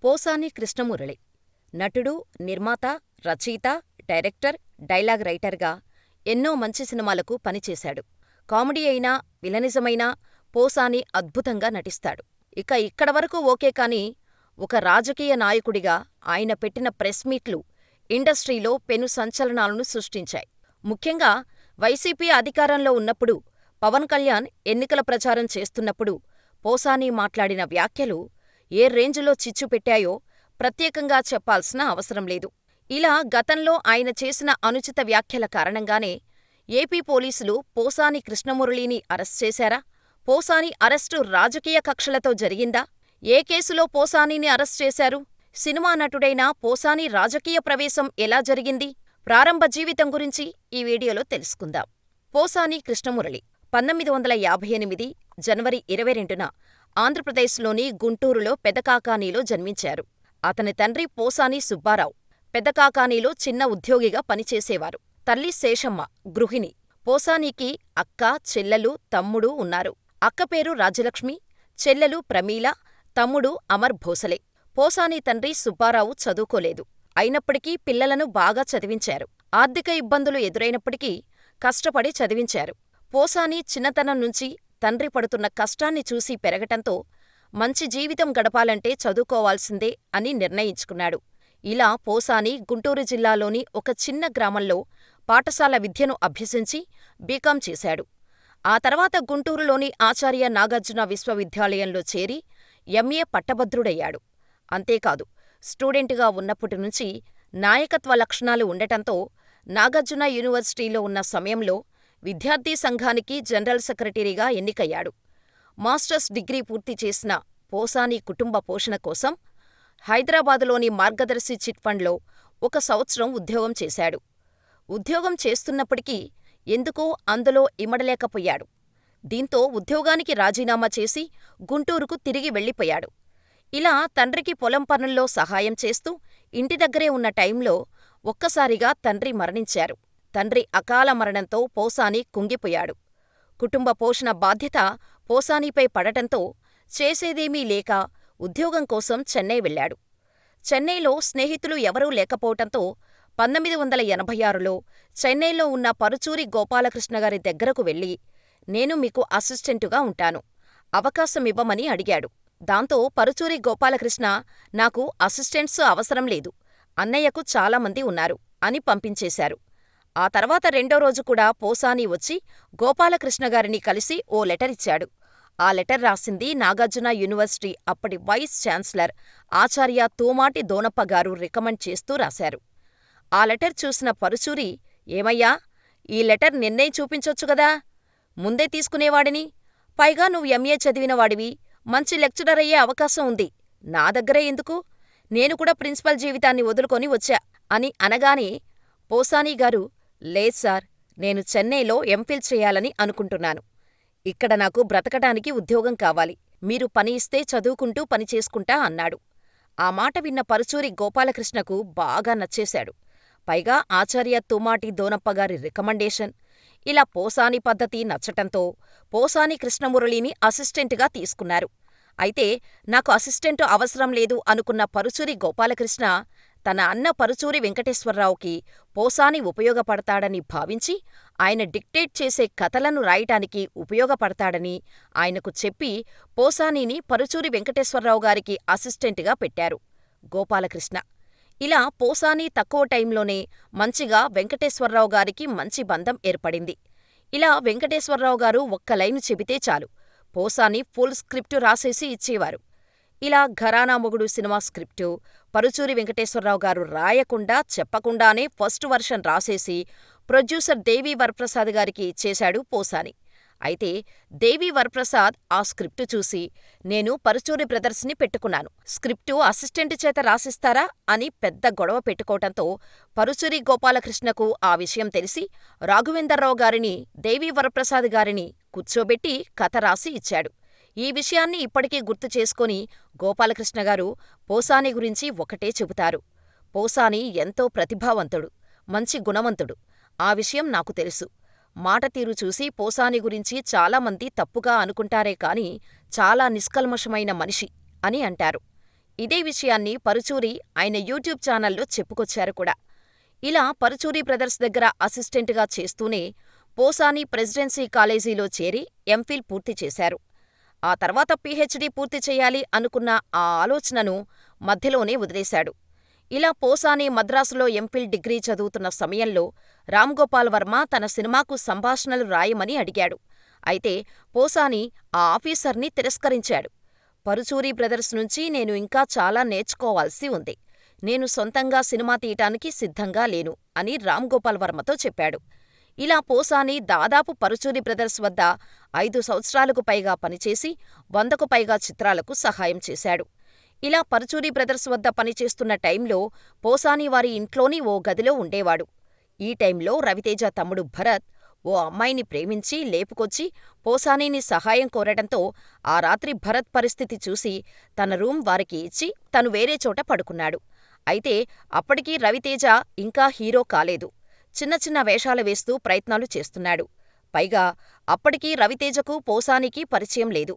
పోసాని కృష్ణమురళి నటుడు, నిర్మాత, రచయిత, డైరెక్టర్, డైలాగ్ రైటర్గా ఎన్నో మంచి సినిమాలకు పనిచేశాడు. కామెడీ అయినా, విలనిజమైనా పోసాని అద్భుతంగా నటిస్తాడు. ఇక్కడవరకు ఓకే కానీ, ఒక రాజకీయ నాయకుడిగా ఆయన పెట్టిన ప్రెస్ మీట్లు ఇండస్ట్రీలో పెను సంచలనాలను సృష్టించాయి. ముఖ్యంగా వైసీపీ అధికారంలో ఉన్నప్పుడు, పవన్ కళ్యాణ్ ఎన్నికల ప్రచారం చేస్తున్నప్పుడు పోసాని మాట్లాడిన వ్యాఖ్యలు ఏ రేంజ్లో చిచ్చు పెట్టాయో ప్రత్యేకంగా చెప్పాల్సిన అవసరం లేదు. ఇలా గతంలో ఆయన చేసిన అనుచిత వ్యాఖ్యల కారణంగానే ఏపీ పోలీసులు పోసాని కృష్ణమురళిని అరెస్ట్ చేశారా? పోసాని అరెస్టు రాజకీయ కక్షలతో జరిగిందా? ఏ కేసులో పోసానిని అరెస్ట్ చేశారు? సినిమా నటుడైన పోసాని రాజకీయ ప్రవేశం ఎలా జరిగింది? ప్రారంభ జీవితం గురించి ఈ వీడియోలో తెలుసుకుందాం. పోసాని కృష్ణమురళి 1958 జనవరి 22న ఆంధ్రప్రదేశ్లోని గుంటూరులో పెదకాకానిలో జన్మించారు. అతని తండ్రి పోసాని సుబ్బారావు పెదకాకానిలో చిన్న ఉద్యోగిగా పనిచేసేవారు. తల్లి శేషమ్మ గృహిణి. పోసానికి అక్క, చెల్లెలు, తమ్ముడు ఉన్నారు. అక్క పేరు రాజ్యలక్ష్మి, చెల్లెలు ప్రమీల, తమ్ముడు అమర్ భోసలే. పోసాని తండ్రి సుబ్బారావు చదువుకోలేదు. అయినప్పటికీ పిల్లలను బాగా చదివించారు. ఆర్థిక ఇబ్బందులు ఎదురైనప్పటికీ కష్టపడి చదివించారు. పోసాని చిన్నతనం నుంచి తండ్రి పడుతున్న కష్టాన్ని చూసి పెరగటంతో మంచి జీవితం గడపాలంటే చదువుకోవాల్సిందే అని నిర్ణయించుకున్నాడు. ఇలా పోసాని గుంటూరు జిల్లాలోని ఒక చిన్న గ్రామంలో పాఠశాల విద్యను అభ్యసించి బీకాం చేశాడు. ఆ తర్వాత గుంటూరులోని ఆచార్య నాగార్జున విశ్వవిద్యాలయంలో చేరి ఎంఏ పట్టభద్రుడయ్యాడు. అంతేకాదు, స్టూడెంటుగా ఉన్నప్పటినుంచి నాయకత్వ లక్షణాలు ఉండటంతో నాగార్జున యూనివర్సిటీలో ఉన్న సమయంలో విద్యార్థి సంఘానికి జనరల్ సెక్రటరీగా ఎన్నికయ్యాడు. మాస్టర్స్ డిగ్రీ పూర్తి చేసిన పోసాని కుటుంబ పోషణ కోసం హైదరాబాదులోని మార్గదర్శి చిట్ ఫండ్లో 1 సంవత్సరం ఉద్యోగం చేశాడు. ఉద్యోగం చేస్తున్నప్పటికీ ఎందుకో అందులో ఇమడలేకపోయాడు. దీంతో ఉద్యోగానికి రాజీనామా చేసి గుంటూరుకు తిరిగి వెళ్ళిపోయాడు. ఇలా తండ్రికి పొలం పనుల్లో సహాయం చేస్తూ ఇంటి దగ్గరే ఉన్న టైంలో ఒక్కసారిగా తండ్రి మరణించారు. తండ్రి అకాల మరణంతో పోసాని కుంగిపోయాడు. కుటుంబ పోషణ బాధ్యత పోసానిపై పడటంతో చేసేదేమీ లేక ఉద్యోగం కోసం చెన్నై వెళ్ళాడు. చెన్నైలో స్నేహితులు ఎవరూ లేకపోవటంతో 1986లో చెన్నైలో ఉన్న పరుచూరి గోపాలకృష్ణగారి దగ్గరకు వెళ్ళి, నేను మీకు అసిస్టెంటుగా ఉంటాను, అవకాశమివ్వమని అడిగాడు. దాంతో పరుచూరి గోపాలకృష్ణ, నాకు అసిస్టెంట్స్ అవసరం లేదు, అన్నయ్యకు చాలామంది ఉన్నారు అని పంపించేశారు. ఆ తర్వాత రెండో రోజు కూడా పోసాని వచ్చి గోపాలకృష్ణగారిని కలిసి ఓ లెటరిచ్చాడు. ఆ లెటర్ రాసింది నాగార్జున యూనివర్సిటీ అప్పటి వైస్ ఛాన్సలర్ ఆచార్య తూమాటి దోనప్పగారు రికమెండ్ చేస్తూ రాశారు. ఆ లెటర్ చూసిన పరుచూరి, ఏమయ్యా, ఈ లెటర్ నిన్నే చూపించొచ్చుగదా, ముందే తీసుకునేవాడిని. పైగా నువ్వు ఎంఏ చదివినవాడివి, మంచి లెక్చరర్ అయ్యే అవకాశం ఉంది, నా దగ్గరే ఎందుకు? నేను కూడా ప్రిన్సిపల్ జీవితాన్ని వదులుకొని వచ్చా అని అనగానే పోసానిగారు, లేదు సార్, నేను చెన్నైలో ఎంఫిల్ చేయాలని అనుకుంటున్నాను. ఇక్కడ నాకు బ్రతకటానికి ఉద్యోగం కావాలి. మీరు పని ఇస్తే చదువుకుంటూ పనిచేసుకుంటా అన్నాడు. ఆ మాట విన్న పరుచూరి గోపాలకృష్ణకు బాగా నచ్చేశాడు. పైగా ఆచార్య తుమ్మాటి దోనప్పగారి రికమెండేషన్. ఇలా పోసాని పద్ధతి నచ్చటంతో పోసాని కృష్ణమురళిని అసిస్టెంటుగా తీసుకున్నారు. అయితే నాకు అసిస్టెంటు అవసరం లేదు అనుకున్న పరుచూరి గోపాలకృష్ణ తన అన్న పరుచూరి వెంకటేశ్వరరావుకి పోసాని ఉపయోగపడతాడని భావించి ఆయన డిక్టేట్ చేసే కథలను రాయటానికి ఉపయోగపడతాడని ఆయనకు చెప్పి పోసానిని పరుచూరి వెంకటేశ్వరరావు గారికి అసిస్టెంటుగా పెట్టారు గోపాలకృష్ణ. ఇలా పోసాని తక్కువ టైంలోనే మంచిగా వెంకటేశ్వరరావు గారికి మంచి బంధం ఏర్పడింది. ఇలా వెంకటేశ్వరరావు గారు ఒక్క లైను చెబితే చాలు, పోసాని ఫుల్ స్క్రిప్టు రాసేసి ఇచ్చేవారు. ఇలా ఘరానా మొగుడు సినిమా స్క్రిప్టు పరుచూరి వెంకటేశ్వరరావు గారు రాయకుండా చెప్పకుండానే ఫస్ట్ వర్షన్ రాసేసి ప్రొడ్యూసర్ దేవి వరప్రసాద్ గారికి ఇచ్చేశాడు పోసాని. అయితే దేవి వరప్రసాద్ ఆ స్క్రిప్టు చూసి, నేను పరుచూరి బ్రదర్స్ని పెట్టుకున్నాను, స్క్రిప్టు అసిస్టెంటు చేత రాసిస్తారా అని పెద్ద గొడవ పెట్టుకోవటంతో పరుచూరి గోపాలకృష్ణకు ఆ విషయం తెలిసి రాఘవేంద్రరావు గారిని, దేవి వరప్రసాద్ గారిని కూర్చోబెట్టి కథ రాసి ఇచ్చాడు. ఈ విషయాన్ని ఇప్పటికీ గుర్తు చేసుకొని గోపాలకృష్ణగారు పోసాని గురించి ఒకటే చెబుతారు, పోసాని ఎంతో ప్రతిభావంతుడు, మంచి గుణవంతుడు. ఆ విషయం నాకు తెలుసు. మాటతీరు చూసి పోసాని గురించి చాలామంది తప్పుగా అనుకుంటారే కాని చాలా నిష్కల్మషమైన మనిషి అని అంటారు. ఇదే విషయాన్ని పరుచూరి ఆయన యూట్యూబ్ ఛానల్లో చెప్పుకొచ్చారు కూడా. ఇలా పరుచూరి బ్రదర్స్ దగ్గర అసిస్టెంటుగా చేస్తూనే పోసాని ప్రెసిడెన్సీ కాలేజీలో చేరి ఎంఫిల్ పూర్తి చేశారు. ఆ తర్వాత పీహెచ్డీ పూర్తి చెయ్యాలి అనుకున్న ఆ ఆలోచనను మధ్యలోనే వదిలేశాడు. ఇలా పోసాని మద్రాసులో ఎంఫిల్ డిగ్రీ చదువుతున్న సమయంలో రామ్గోపాల్ వర్మ తన సినిమాకు సంభాషణలు రాయమని అడిగాడు. అయితే పోసాని ఆ ఆఫీసర్ని తిరస్కరించాడు. పరుచూరి బ్రదర్స్ నుంచి నేను ఇంకా చాలా నేర్చుకోవాల్సి ఉంది. నేను సొంతంగా సినిమా తీయటానికి సిద్ధంగా లేను అని రామ్గోపాల్ వర్మతో చెప్పాడు. ఇలా పోసాని దాదాపు పరుచూరి బ్రదర్స్ వద్ద 5 సంవత్సరాలకు పైగా పనిచేసి 100కు పైగా చిత్రాలకు సహాయం చేశాడు. ఇలా పరుచూరి బ్రదర్స్ వద్ద పనిచేస్తున్న టైంలో పోసాని వారి ఇంట్లోని ఓ గదిలో ఉండేవాడు. ఈ టైంలో రవితేజ తమ్ముడు భరత్ ఓ అమ్మాయిని ప్రేమించి లేపుకొచ్చి పోసానీని సహాయం కోరటంతో ఆ రాత్రి భరత్ పరిస్థితి చూసి తన రూం వారికి ఇచ్చి తను వేరే చోట పడుకున్నాడు. అయితే అప్పటికీ రవితేజ ఇంకా హీరో కాలేదు. చిన్న చిన్న వేషాలు వేస్తూ ప్రయత్నాలు చేస్తున్నాడు. పైగా అప్పటికీ రవితేజకు పోసానికి పరిచయం లేదు.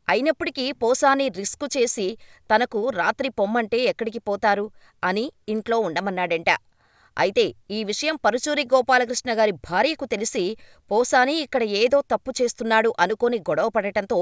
అయినప్పటికీ పోసాని రిస్కు చేసి తనకు రాత్రి పొమ్మంటే ఎక్కడికి పోతారు అని ఇంట్లో ఉండమన్నాడంట. అయితే ఈ విషయం పరుచూరి గోపాలకృష్ణగారి భార్యకు తెలిసి పోసాని ఇక్కడ ఏదో తప్పు చేస్తున్నాడు అనుకొని గొడవపడటంతో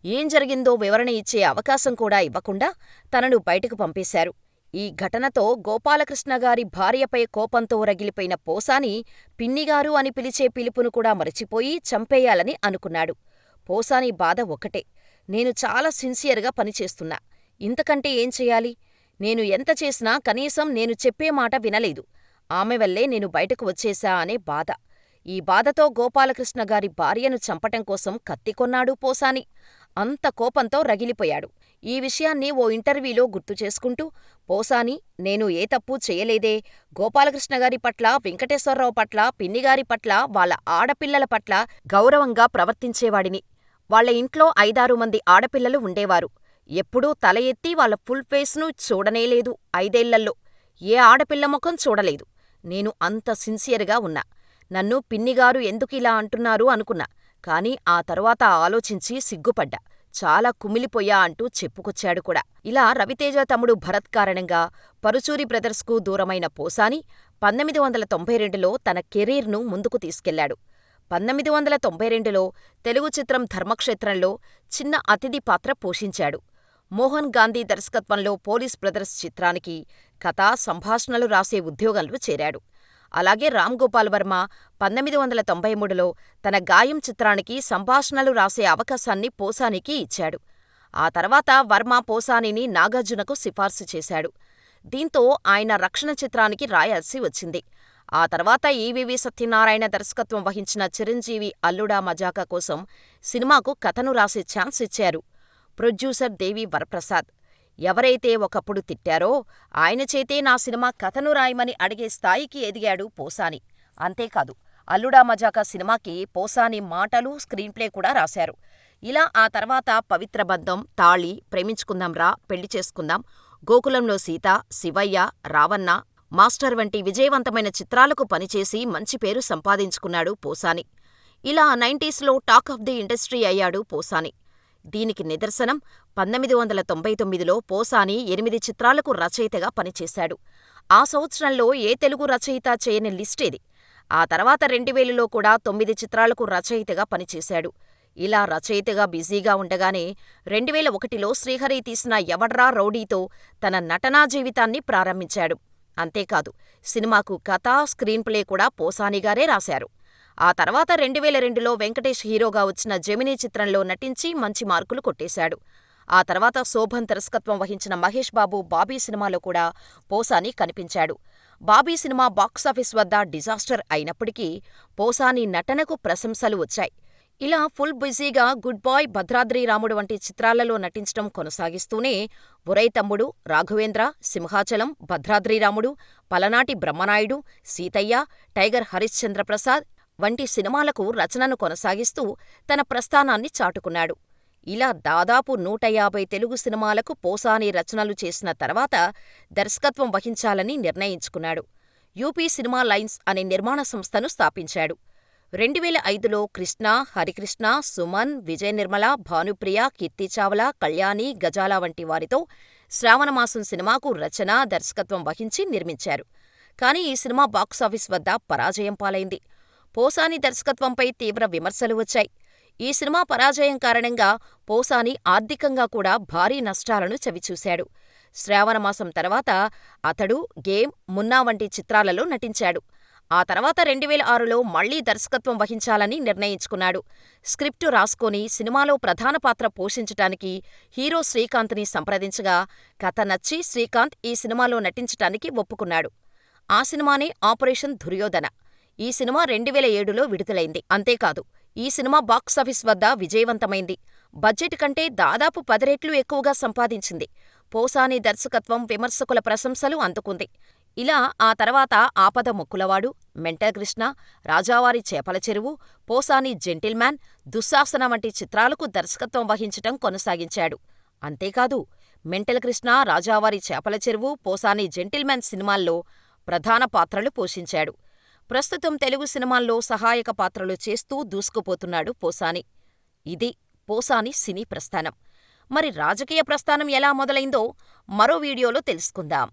ఏం జరిగిందో వివరణ ఇచ్చే అవకాశం కూడా ఇవ్వకుండా తనను బయటకు పంపేశారు. ఈ ఘటనతో గోపాలకృష్ణగారి భార్యపై కోపంతో రగిలిపోయిన పోసాని పిన్నిగారు అని పిలిచే పిలుపును కూడా మరచిపోయి చంపేయాలని అనుకున్నాడు. పోసాని బాధ ఒకటే, నేను చాలా సిన్సియర్గా పనిచేస్తున్నా. ఇంతకంటే ఏం చెయ్యాలి? నేను ఎంత చేసినా కనీసం నేను చెప్పే మాట వినలేదు. ఆమె వల్లే నేను బయటకు వచ్చేశా అనే బాధ. ఈ బాధతో గోపాలకృష్ణగారి భార్యను చంపటం కోసం కత్తి కొన్నాడు పోసాని. అంత కోపంతో రగిలిపోయాడు. ఈ విషయాన్ని ఓ ఇంటర్వ్యూలో గుర్తుచేసుకుంటూ పోసాని, నేను ఏ తప్పూ చెయ్యలేదే. గోపాలకృష్ణగారి పట్ల, వెంకటేశ్వరరావు పట్ల, పిన్నిగారి పట్ల, వాళ్ళ ఆడపిల్లల పట్ల గౌరవంగా ప్రవర్తించేవాడిని. వాళ్ళ ఇంట్లో 5-6 మంది ఆడపిల్లలు ఉండేవారు. ఎప్పుడూ తల ఎత్తి వాళ్ళ ఫుల్ ఫేస్ను చూడనేలేదు. 5 ఏళ్లలో ఏ ఆడపిల్ల ముఖం చూడలేదు. నేను అంత సిన్సియర్గా ఉన్నా. నన్ను పిన్నిగారు ఎందుకిలా అంటున్నారు అనుకున్నా. కాని ఆ తరువాత ఆలోచించి సిగ్గుపడ్డా. చాలా కుమిలిపోయా అంటూ చెప్పుకొచ్చాడు కూడా. ఇలా రవితేజ తమ్ముడు భరత్ కారణంగా పరుచూరి బ్రదర్స్కు దూరమైన పోసాని 1992లో తన కెరీర్ను ముందుకు తీసుకెళ్లాడు. 1992లో తెలుగు చిత్రం ధర్మక్షేత్రంలో చిన్న అతిథి పాత్ర పోషించాడు. మోహన్ గాంధీ దర్శకత్వంలో పోలీస్ బ్రదర్స్ చిత్రానికి కథ, సంభాషణలు రాసే ఉద్యోగంలో చేరాడు. అలాగే రామ్గోపాల్ వర్మ 1993లో తన గాయం చిత్రానికి సంభాషణలు రాసే అవకాశాన్ని పోసానికి ఇచ్చాడు. ఆ తర్వాత వర్మ పోసానిని నాగార్జునకు సిఫార్సు చేశాడు. దీంతో ఆయన రక్షణ చిత్రానికి రాయాల్సి వచ్చింది. ఆ తర్వాత ఈవీవీ సత్యనారాయణ దర్శకత్వం వహించిన చిరంజీవి అల్లుడా మజాకా కోసం సినిమాకు కథను రాసే ఛాన్స్ ఇచ్చారు ప్రొడ్యూసర్ దేవి వరప్రసాద్. ఎవరైతే ఒకప్పుడు తిట్టారో ఆయన చేతే నా సినిమా కథను రాయమని అడిగే స్థాయికి ఎదిగాడు పోసాని. అంతేకాదు, అల్లుడా మజాకా సినిమాకి పోసాని మాటలు, స్క్రీన్ప్లే కూడా రాశారు. ఇలా ఆ తర్వాత పవిత్ర బంధం, తాళి, ప్రేమించుకుందాంరా, పెళ్లి చేసుకుందాం, గోకులంలో సీత, శివయ్య, రావన్న, మాస్టర్ వంటి విజయవంతమైన చిత్రాలకు పనిచేసి మంచి పేరు సంపాదించుకున్నాడు పోసాని. ఇలా 90స్లో టాక్ ఆఫ్ ది ఇండస్ట్రీ అయ్యాడు పోసాని. దీనికి నిదర్శనం 1999లో పోసాని 8 చిత్రాలకు రచయితగా పనిచేశాడు. ఆ సంవత్సరంలో ఏ తెలుగు రచయిత చేయని లిస్టేది. ఆ తర్వాత 2000లో కూడా 9 చిత్రాలకు రచయితగా పనిచేశాడు. ఇలా రచయితగా బిజీగా ఉండగానే 2001లో శ్రీహరి తీసిన ఎవడ్రా రౌడీతో తన నటనా జీవితాన్ని ప్రారంభించాడు. అంతేకాదు, సినిమాకు కథ, స్క్రీన్ప్లే కూడా పోసానిగారే రాశారు. ఆ తర్వాత 2002లో వెంకటేష్ హీరోగా వచ్చిన జెమినీ చిత్రంలో నటించి మంచి మార్కులు కొట్టేశాడు. ఆ తర్వాత శోభన్ దర్శకత్వం వహించిన మహేష్ బాబు బాబీ సినిమాలో కూడా పోసాని కనిపించాడు. బాబీ సినిమా బాక్సాఫీస్ వద్ద డిజాస్టర్ అయినప్పటికీ పోసాని నటనకు ప్రశంసలు వచ్చాయి. ఇలా ఫుల్ బిజీగా గుడ్ బాయ్, భద్రాద్రి రాముడు వంటి చిత్రాలలో నటించడం కొనసాగిస్తూనే ఒరేయ్ తమ్ముడు, రాఘవేంద్ర, సింహాచలం, భద్రాద్రి రాముడు, పలనాటి బ్రహ్మనాయుడు, సీతయ్య, టైగర్ హరిశ్చంద్రప్రసాద్ వంటి సినిమాలకు రచనను కొనసాగిస్తూ తన ప్రస్థానాన్ని చాటుకున్నాడు. ఇలా దాదాపు 150 తెలుగు సినిమాలకు పోసాని రచనలు చేసిన తర్వాత దర్శకత్వం వహించాలని నిర్ణయించుకున్నాడు. యూపీ సినిమా లైన్స్ అనే నిర్మాణ సంస్థను స్థాపించాడు. 2005లో కృష్ణ, హరికృష్ణ, సుమన్, విజయ్ నిర్మల, భానుప్రియ, కీర్తి చావ్లా, కళ్యాణి, గజాల వంటి వారితో శ్రావణమాసం సినిమాకు రచన, దర్శకత్వం వహించి నిర్మించారు. కానీ ఈ సినిమా బాక్సాఫీస్ వద్ద పరాజయం పాలైంది. పోసాని దర్శకత్వంపై తీవ్ర విమర్శలు వచ్చాయి. ఈ సినిమా పరాజయం కారణంగా పోసాని ఆర్థికంగా కూడా భారీ నష్టాలను చవిచూశాడు. శ్రావణమాసం తర్వాత అతడు గేమ్, మున్నా వంటి చిత్రాలలో నటించాడు. ఆ తర్వాత 2006లో మళ్లీ దర్శకత్వం వహించాలని నిర్ణయించుకున్నాడు. స్క్రిప్టు రాసుకొని సినిమాలో ప్రధాన పాత్ర పోషించటానికి హీరో శ్రీకాంత్ని సంప్రదించగా కథ నచ్చి శ్రీకాంత్ ఈ సినిమాలో నటించటానికి ఒప్పుకున్నాడు. ఆ సినిమానే ఆపరేషన్ దుర్యోధన. ఈ సినిమా 2007లో విడుదలైంది. అంతేకాదు, ఈ సినిమా బాక్సాఫీస్ వద్ద విజయవంతమైంది. బడ్జెట్ కంటే దాదాపు 10 రెట్లు ఎక్కువగా సంపాదించింది. పోసాని దర్శకత్వం విమర్శకుల ప్రశంసలు అందుకుంది. ఇలా ఆ తర్వాత ఆపద ముక్కులవాడు, మెంటల్ కృష్ణ, రాజావారి చేపల చెరువు, పోసాని జెంటిల్మ్యాన్, దుశ్శాసన వంటి చిత్రాలకు దర్శకత్వం వహించటం కొనసాగించాడు. అంతేకాదు, మెంటల్ కృష్ణ, రాజావారి చేపల చెరువు, పోసాని జెంటిల్మ్యాన్ సినిమాల్లో ప్రధాన పాత్రలు పోషించాడు. ప్రస్తుతం తెలుగు సినిమాల్లో సహాయక పాత్రలు చేస్తూ దూసుకుపోతున్నాడు పోసాని. ఇది పోసాని సినీ ప్రస్థానం. మరి రాజకీయ ప్రస్థానం ఎలా మొదలైందో మరో వీడియోలో తెలుసుకుందాం.